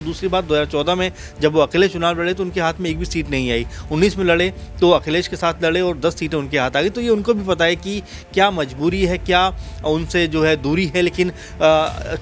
दूसरी बात 2014 में जब वो अकेले चुनाव लड़े तो उनके हाथ में एक भी सीट नहीं आई। 19 में लड़े तो अखिलेश के साथ लड़े और 10 सीटें उनके हाथ आ गई। तो ये उनको भी पता है कि क्या मजबूरी है, क्या उनसे जो है दूरी है, लेकिन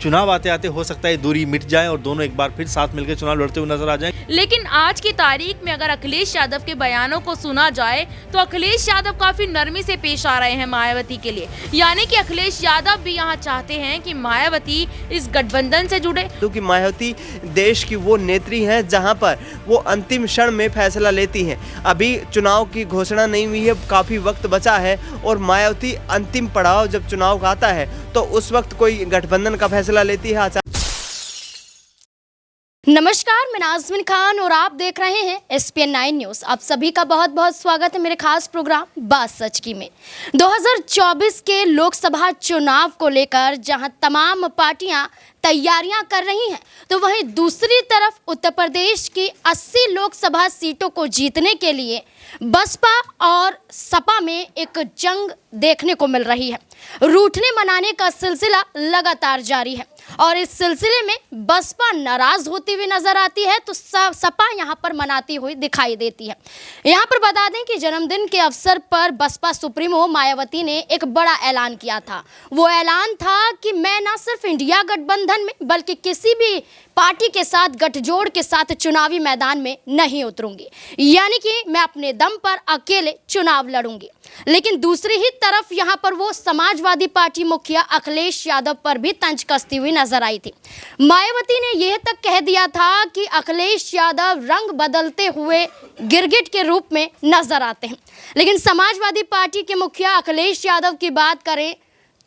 चुनाव आते आते हो सकता है दूरी मिट जाए और दोनों एक बार फिर साथ मिलकर चुनाव लड़ते हुए नजर आ जाए। लेकिन आज की तारीख में अगर अखिलेश यादव के बयानों को सुना जाए तो अखिलेश यादव काफी नरमी से पेश आ रहे हैं मायावती के लिए, यानी कि अखिलेश यादव भी यहाँ चाहते हैं कि मायावती इस गठबंधन से जुड़े, क्योंकि मायावती देश की वो नेत्री हैं जहां पर वो अंतिम क्षण में फैसला लेती हैं। अभी चुनाव की घोषणा नहीं हुई है, काफ़ी वक्त बचा है और मायावती अंतिम पड़ाव जब चुनाव का आता है तो उस वक्त कोई गठबंधन का फैसला लेती है। नमस्कार, मैं नाज़मीन खान और आप देख रहे हैं SPN 9 न्यूज़। आप सभी का बहुत बहुत स्वागत है मेरे खास प्रोग्राम बात सच की में। 2024 के लोकसभा चुनाव को लेकर जहां तमाम पार्टियां तैयारियां कर रही हैं, तो वहीं दूसरी तरफ उत्तर प्रदेश की 80 लोकसभा सीटों को जीतने के लिए बसपा और सपा में एक जंग देखने को मिल रही है। रूठने मनाने का सिलसिला लगातार जारी है और इस सिलसिले में बसपा नाराज होती हुई नजर आती है तो सपा यहां पर मनाती हुई दिखाई देती है। यहां पर बता दें कि जन्मदिन के अवसर पर बसपा सुप्रीमो मायावती ने एक बड़ा ऐलान किया था। वो ऐलान था कि मैं ना सिर्फ इंडिया गठबंधन में बल्कि किसी भी पार्टी के साथ गठजोड़ के साथ चुनावी मैदान में नहीं उतरूंगी, यानी कि मैं अपने दम पर अकेले चुनाव लड़ूंगी। लेकिन दूसरी ही तरफ यहां पर वो समाजवादी पार्टी मुखिया अखिलेश यादव पर भी तंज कसती हुई नजर आई थी। मायावती ने यह तक कह दिया था कि अखिलेश यादव रंग बदलते हुए गिरगिट के रूप में नजर आते हैं। लेकिन समाजवादी पार्टी के मुखिया अखिलेश यादव की बात करें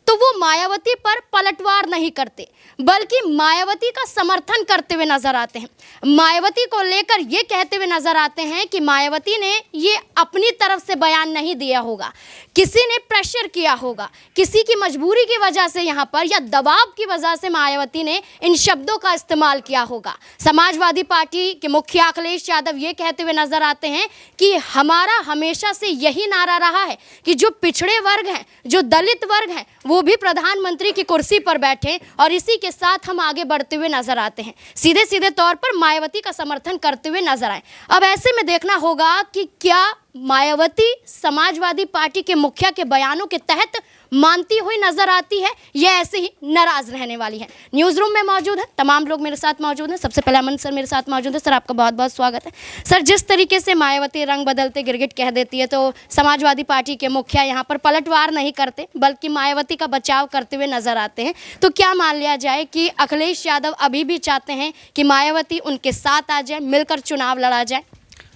तो वो मायावती पर पलटवार नहीं करते बल्कि मायावती का समर्थन करते हुए नजर आते हैं। मायावती को लेकर ये कहते हुए नजर आते हैं कि मायावती ने ये अपनी तरफ से बयान नहीं दिया होगा, किसी ने प्रेशर किया होगा, किसी की मजबूरी की वजह से यहाँ पर या दबाव की वजह से मायावती ने इन शब्दों का इस्तेमाल किया होगा। समाजवादी पार्टी के मुखिया अखिलेश यादव ये कहते हुए नजर आते हैं कि हमारा हमेशा से यही नारा रहा है कि जो पिछड़े वर्ग हैं, जो दलित वर्ग हैं, वो भी प्रधानमंत्री की कुर्सी पर बैठे और इसी के साथ हम आगे बढ़ते हुए नजर आते हैं। सीधे सीधे तौर पर मायावती का समर्थन करते हुए नजर आए। अब ऐसे में देखना होगा कि क्या मायावती समाजवादी पार्टी के मुखिया के बयानों के तहत मानती हुई नजर आती है या ऐसे ही नाराज रहने वाली है। न्यूज़ रूम में मौजूद है तमाम लोग मेरे साथ मौजूद हैं। सबसे पहले अमन सर मेरे साथ मौजूद है। सर, आपका बहुत बहुत स्वागत है। सर, जिस तरीके से मायावती रंग बदलते गिरगिट कह देती है तो समाजवादी पार्टी के मुखिया यहाँ पर पलटवार नहीं करते बल्कि मायावती का बचाव करते हुए नजर आते हैं, तो क्या मान लिया जाए कि अखिलेश यादव अभी भी चाहते हैं कि मायावती उनके साथ आ जाए, मिलकर चुनाव लड़ा जाए?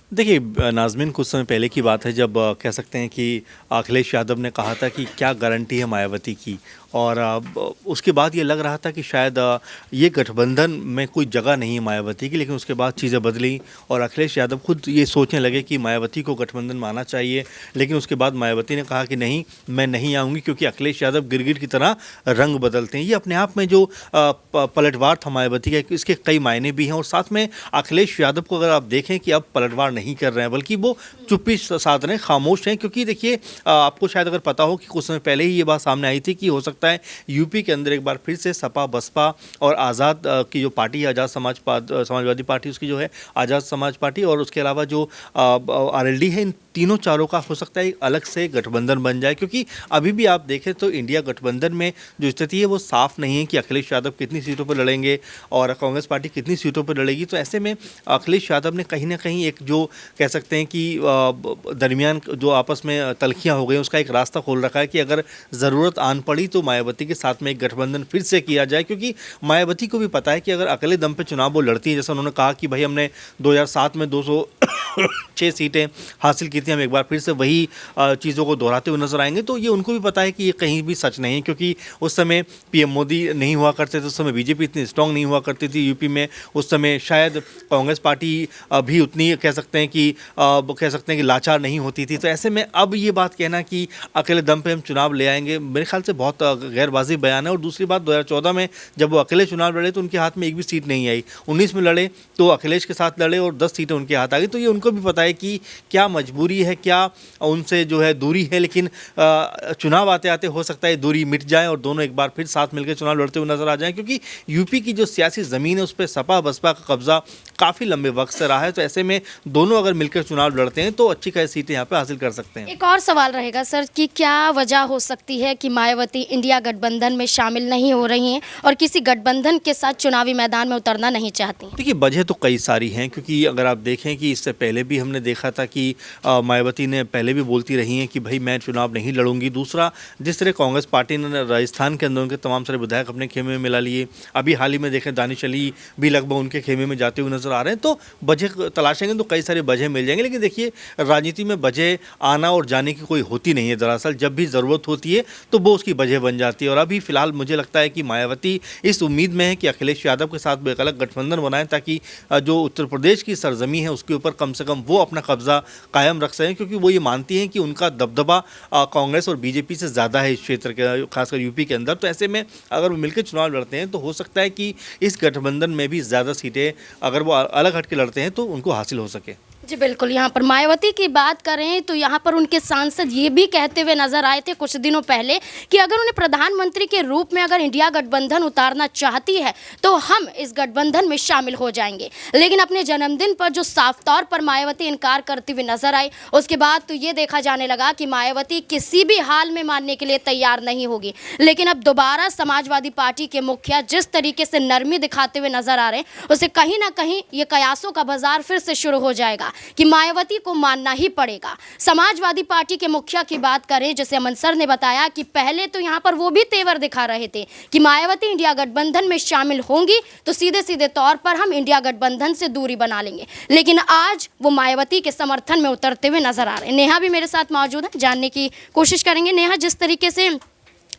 देखिए नाज़मीन, कुछ समय पहले की बात है जब कह सकते हैं कि अखिलेश यादव ने कहा था कि क्या गारंटी है मायावती की, और उसके बाद ये लग रहा था कि शायद ये गठबंधन में कोई जगह नहीं है मायावती की। लेकिन उसके बाद चीज़ें बदली और अखिलेश यादव खुद ये सोचने लगे कि मायावती को गठबंधन में आना चाहिए। लेकिन उसके बाद मायावती ने कहा कि नहीं, मैं नहीं आऊँगी, क्योंकि अखिलेश यादव गिरगिट की तरह रंग बदलते हैं। ये अपने आप में जो पलटवार था मायावती का, इसके कई मायने भी हैं। और साथ में अखिलेश यादव को अगर आप देखें कि अब पलटवार नहीं कर रहे हैं बल्कि वो चुप्पी साध रहे हैं, खामोश हैं। क्योंकि देखिए आपको शायद अगर पता हो कि कुछ समय पहले ही ये बात सामने आई थी कि हो सकता है यूपी के अंदर एक बार फिर से सपा, बसपा और आज़ाद की जो पार्टी है, आज़ाद समाजवादी पार्टी, उसकी जो है आज़ाद समाज पार्टी, और उसके अलावा जो आरएलडी है, इन तीनों चारों का हो सकता है एक अलग से गठबंधन बन जाए। क्योंकि अभी भी आप देखें तो इंडिया गठबंधन में जो स्थिति है वो साफ नहीं है कि अखिलेश यादव कितनी सीटों पर लड़ेंगे और कांग्रेस पार्टी कितनी सीटों पर लड़ेगी। तो ऐसे में अखिलेश यादव ने कहीं ना कहीं एक जो कह सकते हैं कि दरमियान जो आपस में तलखियाँ हो गई, उसका एक रास्ता खोल रखा है कि अगर ज़रूरत आन पड़ी तो मायावती के साथ में एक गठबंधन फिर से किया जाए। क्योंकि मायावती को भी पता है कि अगर अकेले दम पे चुनाव वो लड़ती है, जैसा उन्होंने कहा कि भाई हमने 2007 में 206 सीटें हासिल की थी, हम एक बार फिर से वही चीज़ों को दोहराते हुए नजर आएंगे, तो ये उनको भी पता है कि ये कहीं भी सच नहीं है। क्योंकि उस समय पीएम मोदी नहीं हुआ करते थे, उस समय बीजेपी इतनी स्ट्रांग नहीं हुआ करती थी यूपी में, उस समय शायद कांग्रेस पार्टी भी उतनी कह सकते हैं कि लाचार नहीं होती थी। तो ऐसे में अब ये बात कहना कि अकेले दम पे हम चुनाव ले आएंगे, मेरे ख्याल से बहुत गैरवाजिब बयान है। और दूसरी बात, 2014 में जब वो अकेले चुनाव लड़े तो उनके हाथ में एक भी सीट नहीं आई। 19 में लड़े तो अखिलेश के साथ लड़े और 10 सीटें उनके हाथ आ गई। तो ये उनको भी पता है कि क्या मजबूरी है, क्या उनसे जो है दूरी है, लेकिन चुनाव आते आते हो सकता है दूरी मिट जाए और दोनों एक बार फिर साथ मिलकर चुनाव लड़ते हुए नजर आ जाएं, क्योंकि यूपी की जो सियासी ज़मीन है उस पर सपा बसपा का कब्जा काफ़ी लंबे वक्त से रहा है। तो ऐसे में दोनों अगर मिलकर चुनाव लड़ते हैं तो अच्छी खासी सीटें यहाँ पे हासिल कर सकते हैं। एक और सवाल रहेगा सर कि क्या वजह हो सकती है कि मायावती इंडिया गठबंधन में शामिल नहीं हो रही हैं और किसी गठबंधन के साथ चुनावी मैदान में उतरना नहीं चाहती? देखिए, वजह तो कई सारी हैं, क्योंकि अगर आप देखें कि इससे पहले भी हमने देखा था कि मायावती ने पहले भी बोलती रही हैं कि भाई मैं चुनाव नहीं लड़ूंगी। दूसरा, जिस तरह कांग्रेस पार्टी ने राजस्थान के अंदर उनके तमाम सारे विधायक अपने खेमे में मिला लिए, अभी हाल ही में देखें दानिश अली भी लगभग उनके खेमे में जाते हुए नजर आ रहे हैं। तो वजह तलाशेंगे तो कई सारे वजह मिल जाएंगे, लेकिन देखिए राजनीति में वजह आना और जाने की कोई होती नहीं है। दरअसल जब भी ज़रूरत होती है तो वो उसकी वजह बन जाती है। और अभी फिलहाल मुझे लगता है कि मायावती इस उम्मीद में है कि अखिलेश यादव के साथ एक अलग गठबंधन बनाएं, ताकि जो उत्तर प्रदेश की सरजमी है उसके ऊपर कम से कम वो अपना कब्जा कायम रख सकें, क्योंकि वो ये मानती हैं कि उनका दबदबा कांग्रेस और बीजेपी से ज़्यादा है इस क्षेत्र के, खासकर यूपी के अंदर। तो ऐसे में अगर वो मिलकर चुनाव लड़ते हैं तो हो सकता है कि इस गठबंधन में भी ज़्यादा सीटें अगर वो अलग हट के लड़ते हैं तो उनको हासिल हो सके। जी बिल्कुल। यहाँ पर मायावती की बात करें तो यहाँ पर उनके सांसद ये भी कहते हुए नजर आए थे कुछ दिनों पहले कि अगर उन्हें प्रधानमंत्री के रूप में अगर इंडिया गठबंधन उतारना चाहती है तो हम इस गठबंधन में शामिल हो जाएंगे। लेकिन अपने जन्मदिन पर जो साफ तौर पर मायावती इनकार करती हुई नजर आई, उसके बाद तो ये देखा जाने लगा कि मायावती किसी भी हाल में मानने के लिए तैयार नहीं होगी। लेकिन अब दोबारा समाजवादी पार्टी के मुखिया जिस तरीके से नरमी दिखाते हुए नजर आ रहे हैं, उससे कहीं ना कहीं ये कयासों का बाजार फिर से शुरू हो जाएगा कि मायावती को मानना ही पड़ेगा। समाजवादी पार्टी के मुखिया की बात करें, जैसे अमन सर ने बताया कि पहले तो यहाँ पर वो भी तेवर दिखा रहे थे कि मायावती इंडिया गठबंधन में शामिल होंगी तो सीधे सीधे तौर पर हम इंडिया गठबंधन से दूरी बना लेंगे। लेकिन आज वो मायावती के समर्थन में उतरते हुए नजर आ रहे हैं। नेहा भी मेरे साथ मौजूद है, जानने की कोशिश करेंगे। नेहा, जिस तरीके से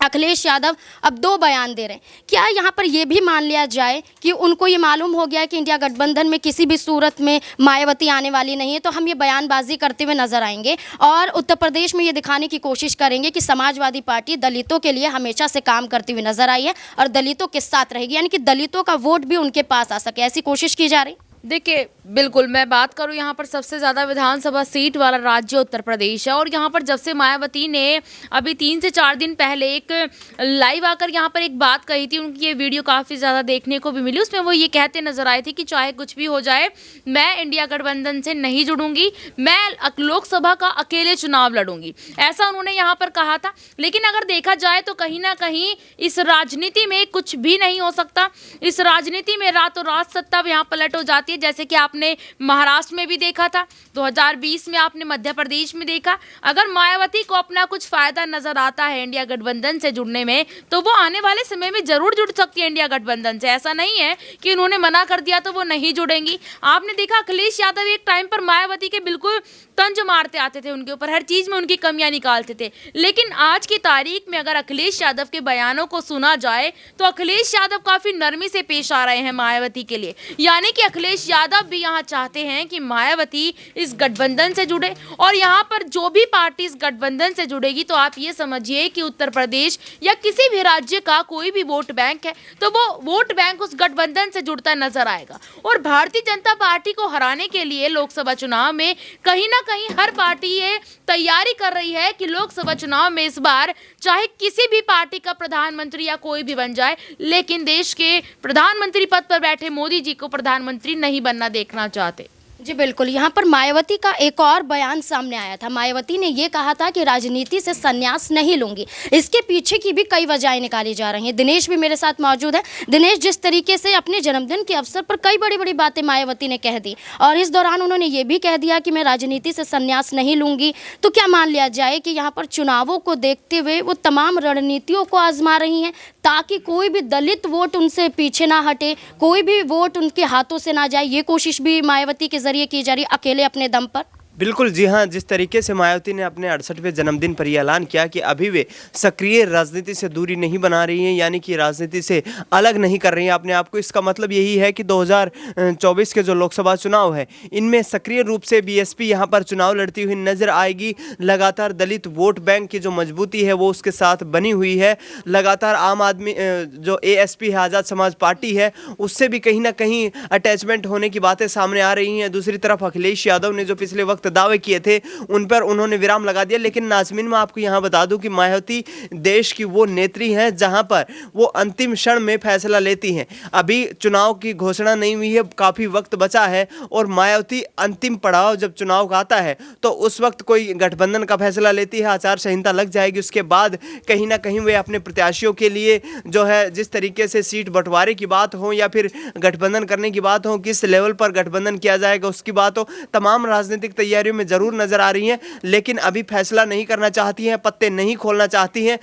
अखिलेश यादव अब 2 बयान दे रहे हैं, क्या यहाँ पर यह भी मान लिया जाए कि उनको ये मालूम हो गया है कि इंडिया गठबंधन में किसी भी सूरत में मायावती आने वाली नहीं है, तो हम ये बयानबाजी करते हुए नजर आएंगे और उत्तर प्रदेश में ये दिखाने की कोशिश करेंगे कि समाजवादी पार्टी दलितों के लिए हमेशा से काम करती हुई नजर आई है और दलितों के साथ रहेगी, यानी कि दलितों का वोट भी उनके पास आ सके, ऐसी कोशिश की जा रही? देखिए, बिल्कुल मैं बात करूं, यहाँ पर सबसे ज़्यादा विधानसभा सीट वाला राज्य उत्तर प्रदेश है और यहाँ पर जब से मायावती ने अभी 3 से 4 दिन पहले एक लाइव आकर यहाँ पर एक बात कही थी, उनकी ये वीडियो काफ़ी ज़्यादा देखने को भी मिली। उसमें वो ये कहते नजर आए थे कि चाहे कुछ भी हो जाए मैं इंडिया गठबंधन से नहीं जुड़ूंगी, मैं लोकसभा का अकेले चुनाव लड़ूंगी, ऐसा उन्होंने यहाँ पर कहा था। लेकिन अगर देखा जाए तो कहीं ना कहीं इस राजनीति में कुछ भी नहीं हो सकता। इस राजनीति में रातों रात सत्ता यहाँ पलट हो जाती है, जैसे कि आपने महाराष्ट्र में भी देखा था, 2020 में आपने मध्य प्रदेश में देखा। अगर मायावती को अपना कुछ फायदा नजर आता है इंडिया गठबंधन से जुड़ने में तो वो आने वाले समय में जरूर जुड़ सकती है इंडिया गठबंधन से। ऐसा नहीं है कि उन्होंने मना कर दिया तो वो नहीं जुड़ेंगी। आपने देखा अखिलेश यादव एक टाइम पर मायावती के बिल्कुल तंज मारते आते थे उनके ऊपर, हर चीज में उनकी कमियां निकालते थे। लेकिन आज की तारीख में अगर अखिलेश यादव के बयानों को सुना जाए तो अखिलेश यादव काफी नरमी से पेश आ रहे हैं मायावती के लिए, यानी कि अखिलेश यादव भी यहाँ चाहते हैं कि मायावती इस गठबंधन से जुड़े। और यहाँ पर जो भी पार्टी इस गठबंधन से जुड़ेगी तो आप ये समझिए कि उत्तर प्रदेश या किसी भी राज्य का कोई भी वोट बैंक है तो वो वोट बैंक उस गठबंधन से जुड़ता नजर आएगा। और भारतीय जनता पार्टी को हराने के लिए लोकसभा चुनाव में कहीं ना कहीं हर पार्टी ये तैयारी कर रही है कि लोकसभा चुनाव में इस बार चाहे किसी भी पार्टी का प्रधानमंत्री या कोई भी बन जाए, लेकिन देश के प्रधानमंत्री पद पर बैठे मोदी जी को प्रधानमंत्री नहीं बनना देखना चाहते। जी बिल्कुल। यहाँ पर मायावती का एक और बयान सामने आया था। मायावती ने ये कहा था कि राजनीति से संन्यास नहीं लूंगी। इसके पीछे की भी कई वजहें निकाली जा रही हैं। दिनेश भी मेरे साथ मौजूद है। दिनेश, जिस तरीके से अपने जन्मदिन के अवसर पर कई बड़ी बड़ी बातें मायावती ने कह दी और इस दौरान उन्होंने ये भी कह दिया कि मैं राजनीति से संन्यास नहीं लूंगी, तो क्या मान लिया जाए कि यहाँ पर चुनावों को देखते हुए वो तमाम रणनीतियों को आजमा रही हैं ताकि कोई भी दलित वोट उनसे पीछे ना हटे, कोई भी वोट उनके हाथों से ना जाए, ये कोशिश भी मायावती के जरिए की जा रही है अकेले अपने दम पर? बिल्कुल जी हाँ, जिस तरीके से मायावती ने अपने 68वें जन्मदिन पर यह ऐलान किया कि अभी वे सक्रिय राजनीति से दूरी नहीं बना रही हैं, यानी कि राजनीति से अलग नहीं कर रही हैं अपने आप को। इसका मतलब यही है कि 2024 के जो लोकसभा चुनाव है इनमें सक्रिय रूप से बीएसपी यहाँ पर चुनाव लड़ती हुई नजर आएगी। लगातार दलित वोट बैंक की जो मजबूती है वो उसके साथ बनी हुई है। लगातार आम आदमी जो एएसपी है, आज़ाद समाज पार्टी है, उससे भी कहीं ना कहीं अटैचमेंट होने की बातें सामने आ रही हैं। दूसरी तरफ अखिलेश यादव ने जो पिछले वक्त दावे किए थे उन पर उन्होंने विराम लगा दिया। लेकिन नाज़मीन, मैं आपको यहां बता दूं कि मायावती देश की वो नेत्री हैं जहां पर वो अंतिम क्षण में फैसला लेती हैं। अभी चुनाव की घोषणा नहीं हुई है, काफ़ी वक्त बचा है और मायावती अंतिम पड़ाव जब चुनाव का आता है तो उस वक्त कोई गठबंधन का फैसला लेती है, आचार संहिता लग जाएगी। उसके बाद कहीं ना कहीं वे अपने प्रत्याशियों के लिए जो है, जिस तरीके से सीट बंटवारे की बात हो या फिर गठबंधन करने की बात हो, किस लेवल पर गठबंधन किया जाएगा उसकी बात हो, तमाम राजनीतिक तैयारियों में जरूर नजर आ रही हैं। लेकिन अभी फैसला नहीं करना चाहती हैं, पत्ते नहीं खोलना चाहती हैं,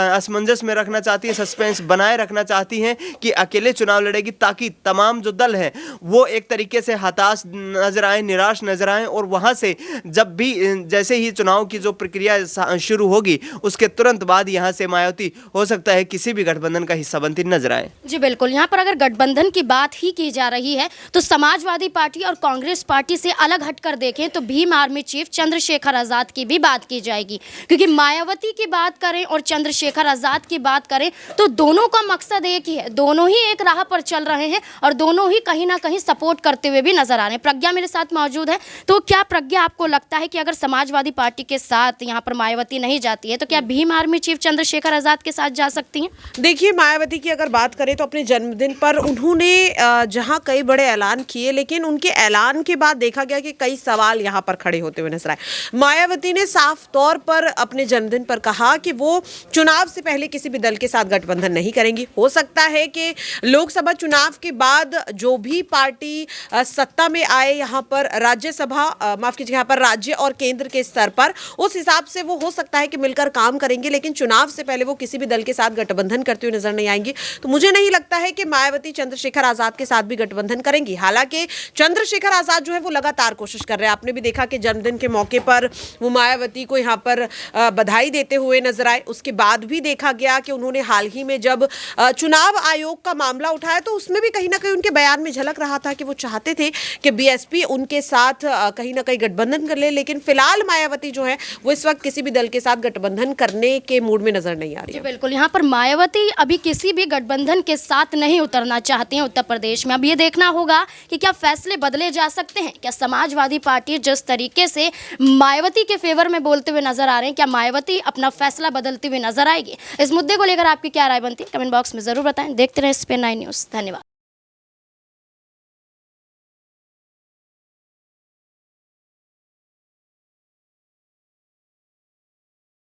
असमंजस में रखना चाहती हैं, सस्पेंस बनाए रखना चाहती हैं कि अकेले चुनाव लड़ेगी, ताकि तमाम जो दल हैं वो एक तरीके से हताश नजर आए, निराश नजर आए और वहां से जब भी जैसे ही चुनाव की जो प्रक्रिया शुरू होगी उसके तुरंत बाद यहां से मायावती हो सकता है किसी भी गठबंधन का हिस्सा बनती नजर आए। जी बिल्कुल, यहाँ पर अगर गठबंधन की बात ही की जा रही है तो समाजवादी पार्टी और कांग्रेस पार्टी से अलग हटकर देखें तो भीम आर्मी चीफ चंद्रशेखर आज़ाद की भी बात की जाएगी। क्योंकि मायावती की बात करें और चंद्रशेखर आज़ाद की बात करें तो दोनों का मकसद एक ही है, दोनों ही एक राह पर चल रहे हैं और दोनों ही कहीं ना कहीं सपोर्ट करते हुए भी नजर आ रहे हैं। प्रज्ञा मेरे साथ मौजूद है, तो क्या प्रज्ञा, आपको लगता है कि अगर समाजवादी पार्टी के साथ यहाँ पर मायावती नहीं जाती है तो क्या भीम आर्मी चीफ चंद्रशेखर आज़ाद के साथ जा सकती हैं? देखिए, मायावती की अगर बात करें तो अपने जन्मदिन पर उन्होंने जहां कई बड़े ऐलान किए, लेकिन उनके ऐलान के बाद देखा गया कि कई सवाल यहां पर खड़े होते हुए नजर आए। मायावती ने साफ तौर पर अपने जन्मदिन पर कहा कि वो चुनाव से पहले किसी भी दल के साथ गठबंधन नहीं करेंगी। हो सकता है कि लोकसभा चुनाव के बाद जो भी पार्टी सत्ता में आए यहाँ पर राज्यसभा, माफ कीजिए, यहाँ पर राज्य और केंद्र के स्तर पर, उस हिसाब से वो हो सकता है कि मिलकर काम करेंगे, लेकिन चुनाव से पहले वो किसी भी दल के साथ गठबंधन करते हुए नजर नहीं आएंगी। तो मुझे नहीं लगता है कि मायावती चंद्रशेखर आजाद के साथ भी गठबंधन करेंगी। हालांकि चंद्रशेखर आजाद जो है वो लगातार कोशिश कर रहे हैं। आपने भी देखा कि जन्मदिन के मौके पर वो मायावती को यहाँ पर बधाई देते हुए नजर आए। उसके बाद भी देखा गया कि उन्होंने हाल ही में जब चुनाव आयोग का मामला उठाया तो उसमें भी कहीं ना कहीं उनके बयान में झलक रहा था कि वो चाहते थे कि बीएसपी उनके साथ कहीं ना कहीं गठबंधन कर ले। लेकिन फिलहाल मायावती जो है वो इस वक्त किसी भी दल के साथ गठबंधन करने के मूड में नजर नहीं आ रही है। बिल्कुल, यहाँ पर मायावती अभी किसी भी गठबंधन के साथ नहीं उतरना चाहती हैं उत्तर प्रदेश में। अब ये देखना होगा कि क्या फैसले बदले जा सकते हैं। क्या समाजवादी पार्टी जिस तरीके से मायावती के फेवर में बोलते हुए नजर आ रहे हैं, क्या मायावती अपना फैसला बदलते हुए नजर आएगी? इस मुद्दे को लेकर आपकी क्या राय बनती है, कमेंट बॉक्स में जरूर बताएं। देखते रहें SPN9 न्यूज़। धन्यवाद।